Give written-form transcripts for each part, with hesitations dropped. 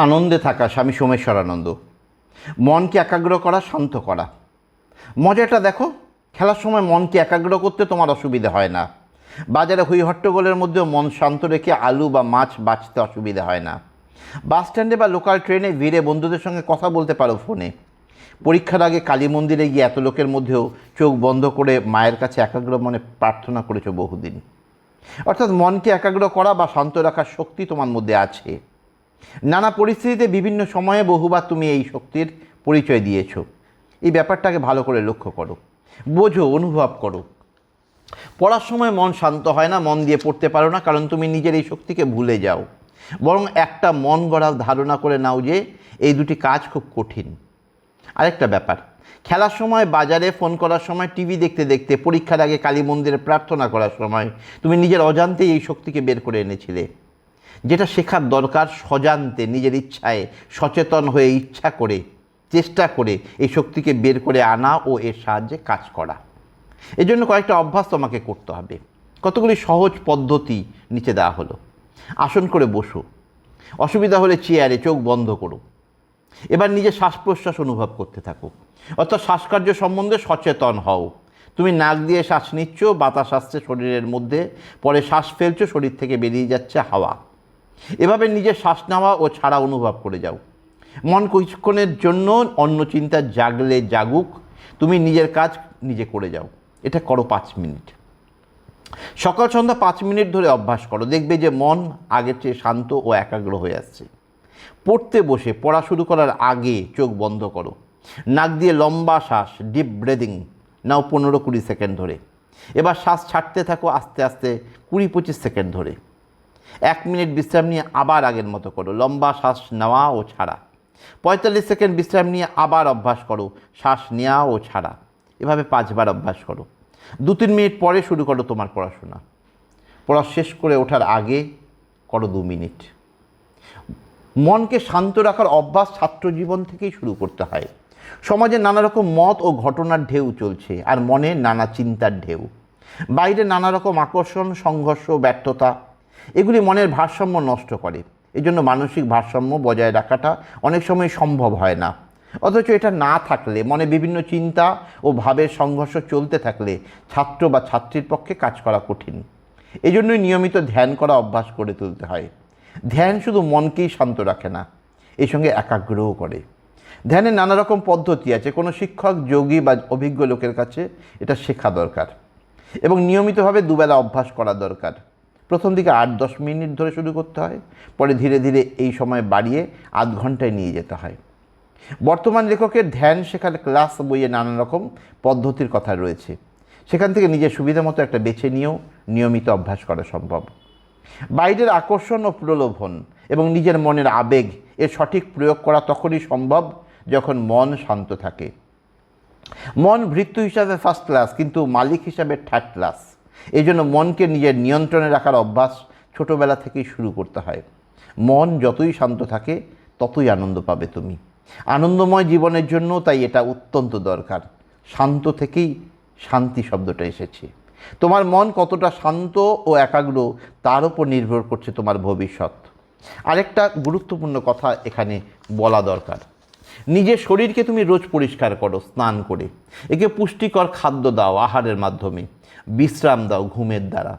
আনন্দে থাকা স্বামী সোমেশ্বরানন্দ। মনকে একাগ্র করা, শান্ত করা। মজাটা দেখো, খেলার সময় মনকে একাগ্র করতে তোমার অসুবিধা হয় না। বাজারে হইহট্টগোলের মধ্যেও মন শান্ত রেখে আলু বা মাছ বাছতে অসুবিধা হয় না। বাস স্ট্যান্ডে বা লোকাল ট্রেনে ভিড়ে বন্ধুদের সঙ্গে কথা বলতে পারো ফোনে। পরীক্ষার আগে কালী মন্দিরে গিয়ে এত লোকের মধ্যেও চোখ বন্ধ করে মায়ের কাছে একাগ্র মনে প্রার্থনা করেছো বহুদিন। অর্থাৎ মনকে একাগ্র করা বা শান্ত রাখার শক্তি তোমার মধ্যে আছে। নানা পরিস্থিতিতে বিভিন্ন সময়ে বহুবার তুমি এই শক্তির পরিচয় দিয়েছো। এই ব্যাপারটাকে ভালো করে লক্ষ্য করো, বোঝো, অনুভব করো। পড়ার সময় মন শান্ত হয় না, মন দিয়ে পড়তে পারো না, কারণ তুমি নিজের এই শক্তিকে ভুলে যাও। বরং একটা মন গড়া ধারণা করে নাও যে এই দুটি কাজ খুব কঠিন। আরেকটা ব্যাপার, খেলার সময়, বাজারে ফোন করার সময়, টিভি দেখতে দেখতে, পরীক্ষার আগে কালী মন্দিরে প্রার্থনা করার সময় তুমি নিজের অজান্তেই এই শক্তিকে বের করে এনেছিলে। যেটা শেখার দরকার সজান্তে, নিজের ইচ্ছায়, সচেতন হয়ে, ইচ্ছা করে, চেষ্টা করে এই শক্তিকে বের করে আনা ও এর সাহায্যে কাজ করা। এজন্য কয়েকটা অভ্যাস তোমাকে করতে হবে। কতগুলি সহজ পদ্ধতি নিচে দেওয়া হলো। আসন করে বসো, অসুবিধা হলে চেয়ারে, চোখ বন্ধ করো। এবার নিজের শ্বাস প্রশ্বাস অনুভব করতে থাকো, অর্থাৎ শ্বাসকার্য সম্বন্ধে সচেতন হও। তুমি নাক দিয়ে শ্বাস নিচ্ছ, বাতাস আসছে শরীরের মধ্যে, পরে শ্বাস ফেলছো, শরীর থেকে বেরিয়ে যাচ্ছে হাওয়া। এভাবে নিজের শ্বাস নেওয়া ও ছাড়া অনুভব করে যাও। মন কিছুক্ষণের জন্য অন্য চিন্তা জাগলে জাগুক, তুমি নিজের কাজ নিজে করে যাও। এটা করো 5 মিনিট। সকাল সন্ধ্যা 5 মিনিট ধরে অভ্যাস করো, দেখবে যে মন আগের চেয়ে শান্ত ও একাগ্র হয়ে আসছে। পড়তে বসে, পড়া শুরু করার আগে চোখ বন্ধ করো, নাক দিয়ে লম্বা শ্বাস, ডিপ ব্রেদিং নাও 15-20 সেকেন্ড ধরে। এবার শ্বাস ছাড়তে থাকো আস্তে আস্তে 20-25 সেকেন্ড ধরে। 1 মিনিট বিশ্রাম নিয়ে আবার আগের মতো করো, লম্বা শ্বাস নেওয়া ও ছাড়া। 45 সেকেন্ড বিশ্রাম নিয়ে আবার অভ্যাস করো, শ্বাস নেওয়া ও ছাড়া। এভাবে 5 বার অভ্যাস করো। 2-3 মিনিট পরে শুরু করো তোমার পড়াশোনা। পড়া শেষ করে ওঠার আগে করো 2 মিনিট। মনকে শান্ত রাখার অভ্যাস ছাত্র জীবন থেকেই শুরু করতে হয়। সমাজে নানা রকম মত ও ঘটনার ঢেউ চলছে, আর মনে নানা চিন্তার ঢেউ। বাইরে নানা রকম আকর্ষণ, সংঘর্ষ, ব্যর্থতা, এগুলি মনের ভারসাম্য নষ্ট করে। এজন্য মানসিক ভারসাম্য বজায় রাখাটা অনেক সময় সম্ভব হয় না। অথচ এটা না থাকলে, মনে বিভিন্ন চিন্তা ও ভাবের সংঘর্ষ চলতে থাকলে ছাত্র বা ছাত্রীর পক্ষে কাজ করা কঠিন। এজন্যই নিয়মিত ধ্যান করা অভ্যাস করে তুলতে হয়। ধ্যান শুধু মনকেই শান্ত রাখে না, এর সঙ্গে একাগ্রও করে। ধ্যানের নানা রকম পদ্ধতি আছে। কোনো শিক্ষক, যোগী বা অভিজ্ঞ লোকের কাছে এটা শেখা দরকার এবং নিয়মিতভাবে 2 বেলা অভ্যাস করা দরকার। প্রথম দিকে 8-10 মিনিট ধরে শুরু করতে হয়, পরে ধীরে ধীরে এই সময় বাড়িয়ে আধ ঘন্টায় নিয়ে যেতে হয়। বর্তমান লেখকের ধ্যান শেখার ক্লাস বইয়ে নানান রকম পদ্ধতির কথা রয়েছে। সেখান থেকে নিজের সুবিধা মতো একটা বেছে নিয়েও নিয়মিত অভ্যাস করা সম্ভব। বাইরের আকর্ষণ ও প্রলোভন এবং নিজের মনের আবেগ এর সঠিক প্রয়োগ করা তখনই সম্ভব যখন মন শান্ত থাকে। মন ভৃত্য হিসাবে 1st ক্লাস, কিন্তু মালিক হিসাবে 3rd ক্লাস। এই জন্য মনকে নিজের নিয়ন্ত্রণে রাখার অভ্যাস ছোটোবেলা থেকেই শুরু করতে হয়। মন যতই শান্ত থাকে ততই আনন্দ পাবে তুমি। আনন্দময় জীবনের জন্য তাই এটা অত্যন্ত দরকার। শান্ত থেকেই শান্তি শব্দটা এসেছে। তোমার মন কতটা শান্ত ও একাগ্র তার উপর নির্ভর করছে তোমার ভবিষ্যৎ। আরেকটা গুরুত্বপূর্ণ কথা এখানে বলা দরকার। নিজের শরীরকে তুমি রোজ পরিষ্কার করো স্নান করে, একে পুষ্টিকর খাদ্য দাও আহারের মাধ্যমে, বিশ্রাম দাও ঘুমের দ্বারা,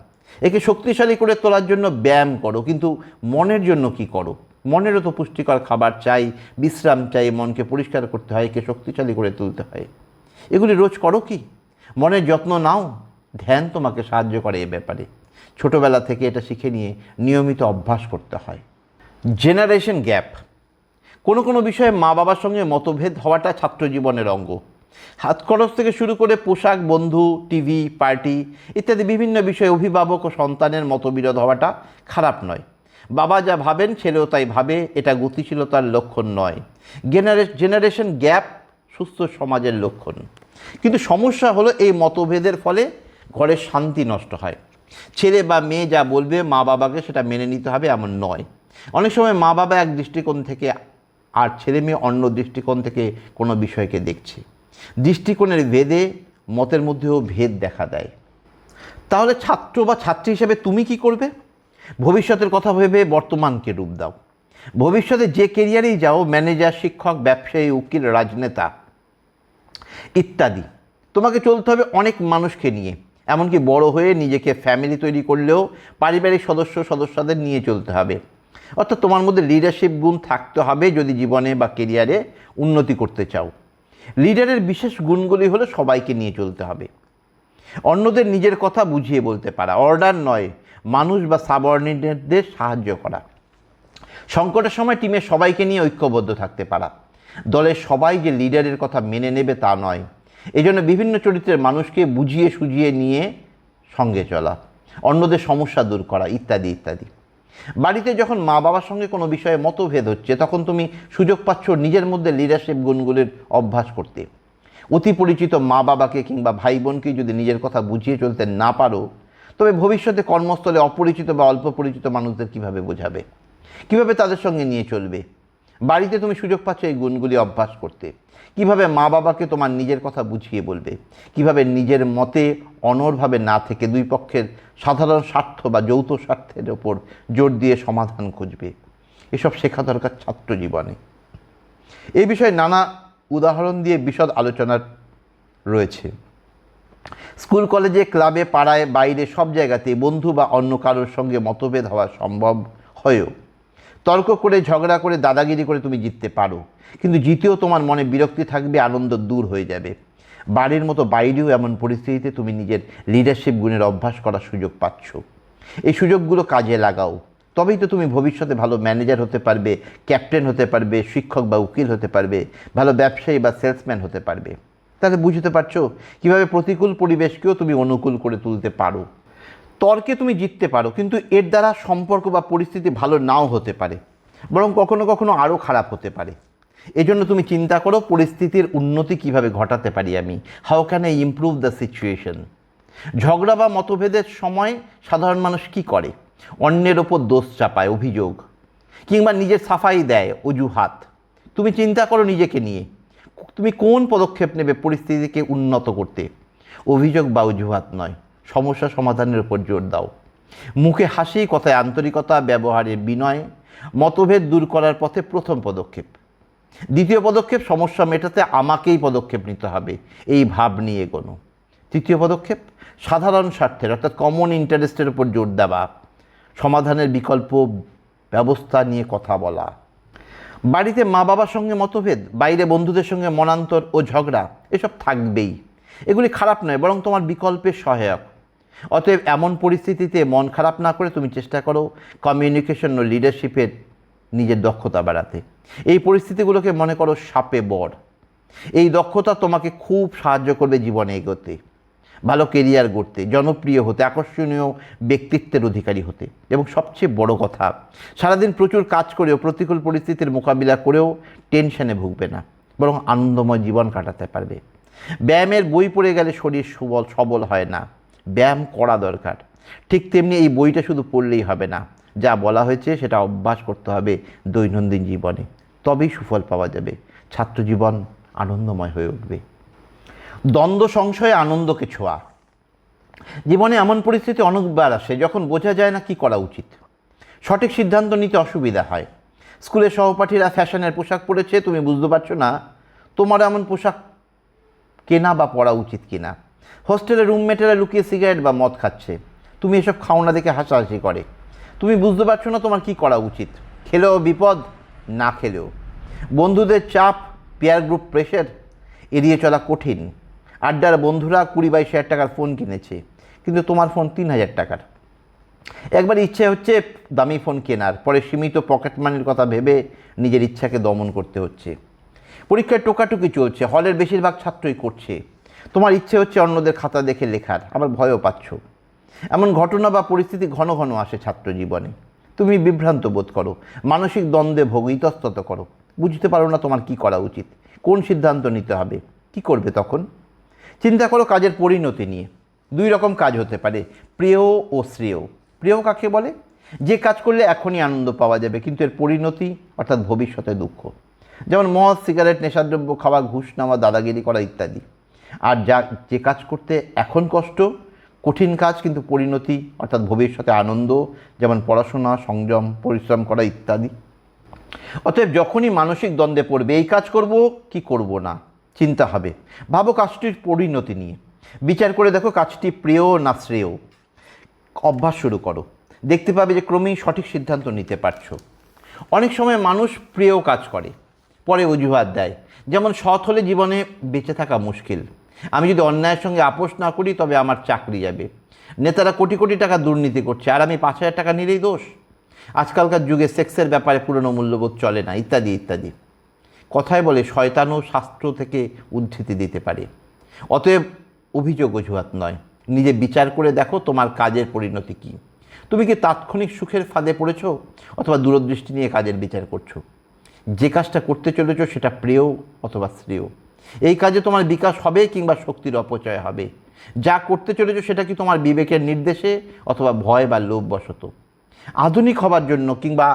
একে শক্তিশালী করে তোলার জন্য ব্যায়াম করো। কিন্তু মনের জন্য কি করো? মনেরও তো পুষ্টিকর খাবার চাই, বিশ্রাম চাই, মনকে পরিষ্কার করতে হয়, একে শক্তিশালী করে তুলতে হয়। এগুলি রোজ করো কি? মনের যত্ন নাও। ধ্যান তোমাকে সাহায্য করে এ ব্যাপারে। ছোটোবেলা থেকে এটা শিখে নিয়ে নিয়মিত অভ্যাস করতে হয়। Generation gap. কোনো কোনো বিষয়ে মা বাবার সঙ্গে মতভেদ হওয়াটা ছাত্র জীবনের অঙ্গ। হাত খরচ থেকে শুরু করে পোশাক, বন্ধু, টিভি, পার্টি ইত্যাদি বিভিন্ন বিষয়ে অভিভাবক ও সন্তানের মতবিরোধ হওয়াটা খারাপ নয়। বাবা যা ভাবেন ছেলেও তাই ভাবে, এটা গতিশীলতার লক্ষণ নয়। জেনারেশন গ্যাপ সুস্থ সমাজের লক্ষণ। কিন্তু সমস্যা হলো এই মতভেদের ফলে ঘরের শান্তি নষ্ট হয়। ছেলে বা মেয়ে যা বলবে মা বাবাকে সেটা মেনে নিতে হবে এমন নয়। অনেক সময় মা বাবা এক দৃষ্টিকোণ থেকে আর ছেলে মেয়ে অন্য দৃষ্টিকোণ থেকে কোনো বিষয়কে দেখছে। দৃষ্টিকোণের ভেদে মতের মধ্যেও ভেদ দেখা দেয়। তাহলে ছাত্র বা ছাত্রী হিসেবে তুমি কি করবে? ভবিষ্যতের কথা ভেবে বর্তমানকে রূপ দাও। ভবিষ্যতে যে কেরিয়ারেই যাও, ম্যানেজার, শিক্ষক, ব্যবসায়ী, উকিল, রাজনেতা ইত্যাদি, তোমাকে চলতে হবে অনেক মানুষকে নিয়ে। এমনকি বড় হয়ে নিজেকে ফ্যামিলি তৈরি করলেও পারিবারিক সদস্যদের নিয়ে চলতে হবে। অর্থাৎ তোমার মধ্যে লিডারশিপ গুণ থাকতে হবে যদি জীবনে বা কেরিয়ারে উন্নতি করতে চাও। লিডারের বিশেষ গুণগুলি হলো সবাইকে নিয়ে চলতে হবে, অন্যদের নিজের কথা বুঝিয়ে বলতে পারা, অর্ডার নয় মানুষ বা সাবঅর্ডিনেটদের সাহায্য করা, সংকটের সময় টিমের সবাইকে নিয়ে ঐক্যবদ্ধ থাকতে পারা। দলের সবাই যে লিডারের কথা মেনে নেবে তা নয়, এজন্য বিভিন্ন চরিত্রের মানুষকে বুঝিয়ে সুঝিয়ে নিয়ে সঙ্গে চলা, অন্যদের সমস্যা দূর করা ইত্যাদি ইত্যাদি। বাড়িতে যখন মা বাবার সঙ্গে কোনো বিষয়ে মতভেদ হচ্ছে, তখন তুমি সুযোগ পাচ্ছ নিজের মধ্যে লিডারশিপ গুণগুলির অভ্যাস করতে। অতি পরিচিত মা বাবাকে কিংবা ভাই বোনকে যদি নিজের কথা বুঝিয়ে চলতে না পারো, তবে ভবিষ্যতে কর্মস্থলে অপরিচিত বা অল্প পরিচিত মানুষদের কীভাবে বোঝাবে, কীভাবে তাদের সঙ্গে নিয়ে চলবে। বাড়িতে তুমি সুযোগ পাচ্ছ এই গুণগুলি অভ্যাস করতে। কিভাবে মা বাবাকে তোমার নিজের কথা বুঝিয়ে বলবে, কিভাবে নিজের মতে অনড়ভাবে না থেকে দুই পক্ষের সাধারণ স্বার্থ বা যৌথ স্বার্থের ওপর জোর দিয়ে সমাধান খুঁজবে, এসব শেখা দরকার ছাত্র জীবনে। এই বিষয়ে নানা উদাহরণ দিয়ে বিশদ আলোচনার রয়েছে। স্কুল, কলেজে, ক্লাবে, পাড়ায়, বাইরে সব জায়গাতেই বন্ধু বা অন্য কারোর সঙ্গে মতভেদ হওয়া সম্ভব হয়েও তর্ক করে, ঝগড়া করে, দাদাগিরি করে তুমি জিততে পারো, কিন্তু জিতেও তোমার মনে বিরক্তি থাকবে, আনন্দ দূর হয়ে যাবে। বাড়ির মতো বাইরেও এমন পরিস্থিতিতে তুমি নিজের লিডারশিপ গুণের অভ্যাস করার সুযোগ পাচ্ছ। এই সুযোগগুলো কাজে লাগাও, তবেই তো তুমি ভবিষ্যতে ভালো ম্যানেজার হতে পারবে, ক্যাপ্টেন হতে পারবে, শিক্ষক বা উকিল হতে পারবে, ভালো ব্যবসায়ী বা সেলসম্যান হতে পারবে। তাহলে বুঝতে পারছো কীভাবে প্রতিকূল পরিবেশকেও তুমি অনুকূল করে তুলতে পারো। তর্কে তুমি জিততে পারো, কিন্তু এর দ্বারা সম্পর্ক বা পরিস্থিতি ভালো নাও হতে পারে, বরং কখনো কখনো আরও খারাপ হতে পারে। এজন্য তুমি চিন্তা করো পরিস্থিতির উন্নতি কিভাবে ঘটাতে পারি আমি, how can I improve the situation. ঝগড়া বা মতভেদের সময় সাধারণ মানুষ কি করে? অন্যের ওপর দোষ চাপায়, অভিযোগ, কিংবা নিজের সাফাই দেয়, অজুহাত। তুমি চিন্তা করো নিজেকে নিয়ে, তুমি কোন পদক্ষেপ নেবে পরিস্থিতিকে উন্নত করতে? অভিযোগ বা অজুহাত নয়, সমস্যা সমাধানের উপর জোর দাও। মুখে হাসি, কথায় আন্তরিকতা, ব্যবহারে বিনয়, মতভেদ দূর করার পথে প্রথম পদক্ষেপ। দ্বিতীয় পদক্ষেপ, সমস্যা মেটাতে আমাকেই পদক্ষেপ নিতে হবে, এই ভাব নিয়ে এগোনো। তৃতীয় পদক্ষেপ, সাধারণ স্বার্থের অর্থাৎ কমন ইন্টারেস্টের উপর জোর দেওয়া, সমাধানের বিকল্প ব্যবস্থা নিয়ে কথা বলা। বাড়িতে মা বাবার সঙ্গে মতভেদ, বাইরে বন্ধুদের সঙ্গে মনান্তর ও ঝগড়া, এসব থাকবেই। এগুলি খারাপ নয়, বরং তোমার বিকল্পের সহায়ক। অতএব এমন পরিস্থিতিতে মন খারাপ না করে তুমি চেষ্টা করো কমিউনিকেশন ও লিডারশিপের নিজের দক্ষতা বাড়াতে। এই পরিস্থিতিগুলোকে মনে করো সাপে বর। এই দক্ষতা তোমাকে খুব সাহায্য করবে জীবনে এগোতে, ভালো কেরিয়ার গড়তে, জনপ্রিয় হতে, আকর্ষণীয় ব্যক্তিত্বের অধিকারী হতে। এবং সবচেয়ে বড় কথা, সারাদিন প্রচুর কাজ করেও, প্রতিকূল পরিস্থিতির মোকাবিলা করেও টেনশনে ভুগবে না, বরং আনন্দময় জীবন কাটাতে পারবে। ব্যায়ামের বই পড়ে গেলে শরীর সবল হয় না, ব্যায়াম করা দরকার। ঠিক তেমনি এই বইটা শুধু পড়লেই হবে না, যা বলা হয়েছে সেটা অভ্যাস করতে হবে দৈনন্দিন জীবনে, তবেই সুফল পাওয়া যাবে, ছাত্র জীবন আনন্দময় হয়ে উঠবে। দ্বন্দ্ব সংশয়ে আনন্দকে ছোঁয়া। জীবনে এমন পরিস্থিতি অনেকবার আসে যখন বোঝা যায় না কি করা উচিত, সঠিক সিদ্ধান্ত নিতে অসুবিধা হয়। স্কুলের সহপাঠীরা ফ্যাশনের পোশাক পরেছে, তুমি বুঝতে পারছো না তোমার এমন পোশাক কেনা বা পরা উচিত কিনা। হোস্টেলে রুমমেটেরা লুকিয়ে সিগারেট বা মদ খাচ্ছে, তুমি এসব খাও না দেখে হাসাহাসি করে, তুমি বুঝতে পারছো না তোমার কি করা উচিত। খেলেও বিপদ, না খেলেও। বন্ধুদের চাপ, পিয়ার গ্রুপ প্রেশার এড়িয়ে চলা কঠিন। আড্ডার বন্ধুরা 20-22 হাজার টাকার ফোন কিনেছে, কিন্তু তোমার ফোন 3,000 টাকার। একবার ইচ্ছে হচ্ছে দামি ফোন কেনার, পরে সীমিত পকেট মানির কথা ভেবে নিজের ইচ্ছাকে দমন করতে হচ্ছে। পরীক্ষায় টোকাটুকি চলছে, হলের বেশিরভাগ ছাত্রই করছে, তোমার ইচ্ছে হচ্ছে অন্যদের খাতা দেখে লেখার, আবার ভয়ও পাচ্ছ। এমন ঘটনা বা পরিস্থিতি ঘন ঘন আসে ছাত্র জীবনে। তুমি বিভ্রান্ত বোধ করো, মানসিক দ্বন্দ্বে ভোগো, ইতস্তত করো, বুঝতে পারো না তোমার কি করা উচিত, কোন সিদ্ধান্ত নিতে হবে, কি করবে তখন। চিন্তা করো কাজের পরিণতি নিয়ে। 2 রকম কাজ হতে পারে, প্রিয় ও শ্রেয়। প্রিয় কাকে বলে? যে কাজ করলে এখনই আনন্দ পাওয়া যাবে, কিন্তু এর পরিণতি অর্থাৎ ভবিষ্যতে দুঃখ, যেমন মদ, সিগারেট, নেশাদ্রব্য খাওয়া, ঘুষ নেওয়া, দাদাগিরি করা ইত্যাদি। আর যে কাজ করতে এখন কষ্ট, কঠিন কাজ, কিন্তু পরিণতি অর্থাৎ ভবিষ্যতে আনন্দ, যেমন পড়াশোনা, সংযম, পরিশ্রম করা ইত্যাদি। অতএব যখনই মানসিক দ্বন্দ্বে পড়বে এই কাজ করব কি করব না, চিন্তা হবে। ভাবো কাজটির পরিণতি নিয়ে, বিচার করে দেখো কাজটি প্রিয় না শ্রেয়। অভ্যাস শুরু করো, দেখতে পাবে যে ক্রমেই সঠিক সিদ্ধান্ত নিতে পারছো। অনেক সময় মানুষ প্রিয় কাজ করে, পরে অজুহাত দেয়, যেমন সৎ হলে জীবনে বেঁচে থাকা মুশকিল, আমি যদি অন্যায়ের সঙ্গে আপোষ না করি তবে আমার চাকরি যাবে, নেতারা কোটি কোটি টাকা দুর্নীতি করছে আর আমি 5,000 টাকা নিলেই দোষ, আজকালকার যুগে সেক্সের ব্যাপারে পুরনো মূল্যবোধ চলে না, ইত্যাদি ইত্যাদি। কথায় বলে শয়তানও শাস্ত্র থেকে উদ্ধৃতি দিতে পারে। অতএব অভিযোগ অজুহাত নয়, নিজে বিচার করে দেখো তোমার কাজের পরিণতি কী। তুমি কি তাৎক্ষণিক সুখের ফাঁদে পড়েছ, অথবা দূরদৃষ্টি নিয়ে কাজের বিচার করছো? যে কাজটা করতে চলেছ সেটা প্রিয় অথবা শ্রেয়? এই কাজে তোমার বিকাশ হবে কিংবা শক্তির অপচয় হবে? যা করতে চলেছ সেটা কি তোমার বিবেকের নির্দেশে অথবা ভয় বা লোভবশত? আধুনিক হবার জন্য কিংবা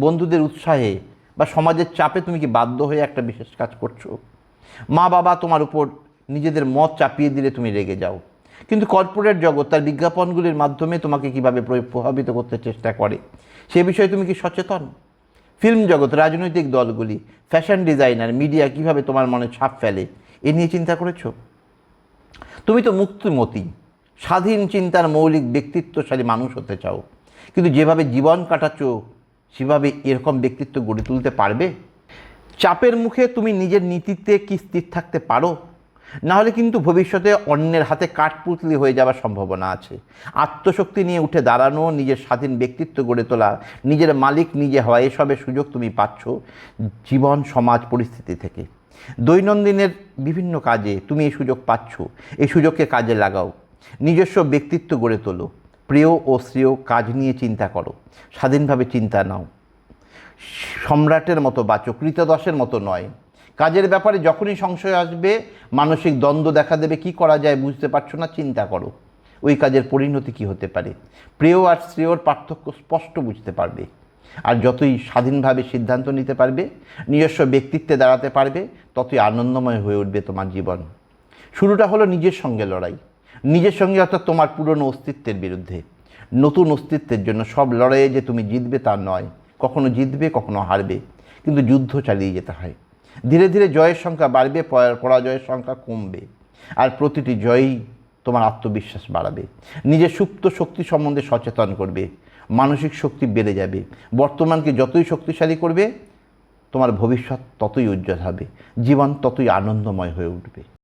বন্ধুদের উৎসাহে বা সমাজের চাপে তুমি কি বাধ্য হয়ে একটা বিশেষ কাজ করছো? মা বাবা তোমার উপর নিজেদের মত চাপিয়ে দিলে তুমি রেগে যাও, কিন্তু কর্পোরেট জগৎ তার বিজ্ঞাপনগুলির মাধ্যমে তোমাকে কীভাবে প্রভাবিত করতে চেষ্টা করে সে বিষয়ে তুমি কি সচেতন? ফিল্ম জগৎ, রাজনৈতিক দলগুলি, ফ্যাশন ডিজাইনার, মিডিয়া কীভাবে তোমার মনে ছাপ ফেলে এ নিয়ে চিন্তা করেছো? তুমি তো মুক্তিমতী, স্বাধীন চিন্তার মৌলিক ব্যক্তিত্বশালী মানুষ হতে চাও, কিন্তু যেভাবে জীবন কাটাচ্ছ সেভাবে এরকম ব্যক্তিত্ব গড়ে তুলতে পারবে? চাপের মুখে তুমি নিজের নীতিতে কি স্থির থাকতে পারো? না হলে কিন্তু ভবিষ্যতে অন্যের হাতে কাঠপুতলি হয়ে যাওয়ার সম্ভাবনা আছে। আত্মশক্তি নিয়ে উঠে দাঁড়ানো, নিজের স্বাধীন ব্যক্তিত্ব গড়ে তোলা, নিজের মালিক নিজে হওয়া, এসবের সুযোগ তুমি পাচ্ছ জীবন, সমাজ, পরিস্থিতি থেকে। দৈনন্দিনের বিভিন্ন কাজে তুমি এই সুযোগ পাচ্ছ, এই সুযোগকে কাজে লাগাও, নিজস্ব ব্যক্তিত্ব গড়ে তোলো, প্রিয় ও শ্রেয় কাজ নিয়ে চিন্তা করো, স্বাধীনভাবে চিন্তা নাও, সম্রাটের মতো বাঁচো, কৃতদাসের মতো নয়। কাজের ব্যাপারে যখনই সংশয় আসবে, মানসিক দ্বন্দ্ব দেখা দেবে, কি করা যায় বুঝতে পারছো না, চিন্তা করো ওই কাজের পরিণতি কী হতে পারে। প্রিয় আর শ্রেয়র পার্থক্য স্পষ্ট বুঝতে পারবে। আর যতই স্বাধীনভাবে সিদ্ধান্ত নিতে পারবে, নিজস্ব ব্যক্তিত্বে দাঁড়াতে পারবে, ততই আনন্দময় হয়ে উঠবে তোমার জীবন। শুরুটা হলো নিজের সঙ্গে লড়াই, নিজের সঙ্গে, অর্থাৎ তোমার পুরনো অস্তিত্বের বিরুদ্ধে। নতুন অস্তিত্বের জন্য সব লড়াইয়ে যে তুমি জিতবে তা নয়, কখনো জিতবে কখনো হারবে, কিন্তু যুদ্ধ চালিয়ে যেতে হয়। ধীরে ধীরে জয়ের সংখ্যা বাড়বে, পরাজয়ের সংখ্যা কমবে, আর প্রতিটি জয়ই তোমার আত্মবিশ্বাস বাড়াবে, নিজের সুপ্ত শক্তি সম্বন্ধে সচেতন করবে, মানসিক শক্তি বেড়ে যাবে। বর্তমানকে যতই শক্তিশালী করবে, তোমার ভবিষ্যৎ ততই উজ্জ্বল হবে, জীবন ততই আনন্দময় হয়ে উঠবে।